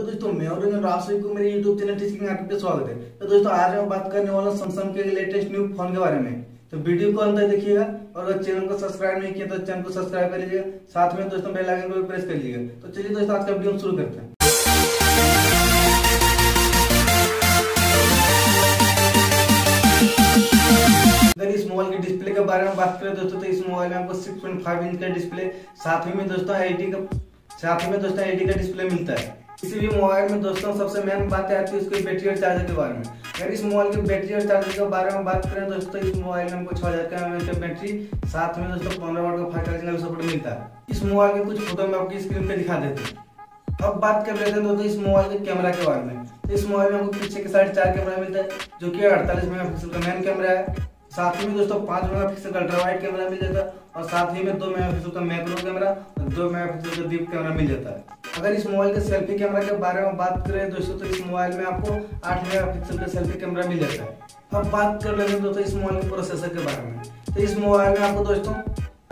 Hello दोस्तों, मैं और आप सभी को मेरे YouTube चैनल टीचिंग आर्ट पे स्वागत है। तो दोस्तों आज मैं बात करने वाला सैमसंग के लेटेस्ट न्यू फोन के बारे में। तो वीडियो को अंत तक देखिएगा और अगर चैनल को सब्सक्राइब नहीं किया तो चैनल को सब्सक्राइब कर लीजिएगा, साथ में दोस्तों बेल आइकन को भी प्रेस कर लीजिएगा। तो चलिए दोस्तों आज का वीडियो शुरू करते हैं। अगर इस मोबाइल के डिस्प्ले के बारे में बात करें दोस्तों, तो इस मोबाइल में आपको 6.5 इंच का डिस्प्ले, साथ ही में दोस्तों 80 का डिस्प्ले मिलता है। किसी भी मोबाइल में दोस्तों सबसे मेन बात आती है उसके बैटरी और चार्जर के बारे में। अगर इस मोबाइल के बैटरी और चार्जर के बारे में बात करें दोस्तों, इस मोबाइल में हमको 6000 का बैटरी, साथ में दोस्तों 15 वाट का फास्ट चार्जिंग का सपोर्ट मिलता है। इस मोबाइल के कुछ फोटो में आपकी स्क्रीन पे दिखा देते हैं। अब बात कर लेते हैं दोस्तों इस मोबाइल के कैमरा के बारे में। तो इस मोबाइल में हमको पीछे के साइड 4 कैमरा मिलता है, जो कि 48 मेगापिक्सल का मेन कैमरा है। साथ ही में दोस्तों 5 मेगापिक्सल का अल्ट्रावाइड कैमरा मिल जाता है और साथ ही में 2 मेगापिक्सल का मैक्रो कैमरा और 2 मेगापिक्सल का डीप कैमरा मिल जाता है। अगर इस मोबाइल के सेल्फी कैमरा के बारे में बात करें दोस्तों, तो इस मोबाइल में आपको 8 मेगापिक्सल का सेल्फी कैमरा मिल जाता है। अब बात कर लेते हैं दोस्तों इस मोबाइल के प्रोसेसर के बारे में। तो इस मोबाइल में आपको दोस्तों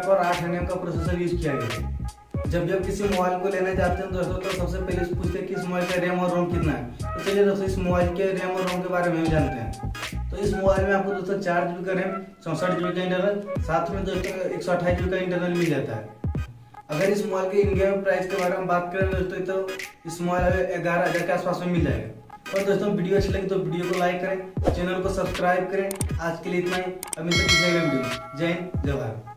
8 nm का प्रोसेसर यूज किया गया है। जब भी आप किसी मोबाइल को लेने जाते हैं दोस्तों, तो सबसे पहले पूछते हैं कि इस मोबाइल का रैम और रोम कितना है। तो चलिए दोस्तों इस मोबाइल के रैम और रोम के बारे में हम जानते हैं। तो इस मोबाइल में आपको दोस्तों 4 GB का रैम, 64 GB का इंटरनल, साथ में दोस्तों 128 GB का इंटरनल मिल जाता है। अगर इस मोबाइल के इंडिया में प्राइस के बारे में बात करें दोस्तों, तो इस मोबाइल 11,000 के आसपास में मिल जाएगा। और दोस्तों वीडियो अच्छी लगी तो वीडियो को लाइक करें, चैनल को सब्सक्राइब करें। आज के लिए इतना ही। अब मिलते हैं वीडियो। जय हिंद, जय भारत।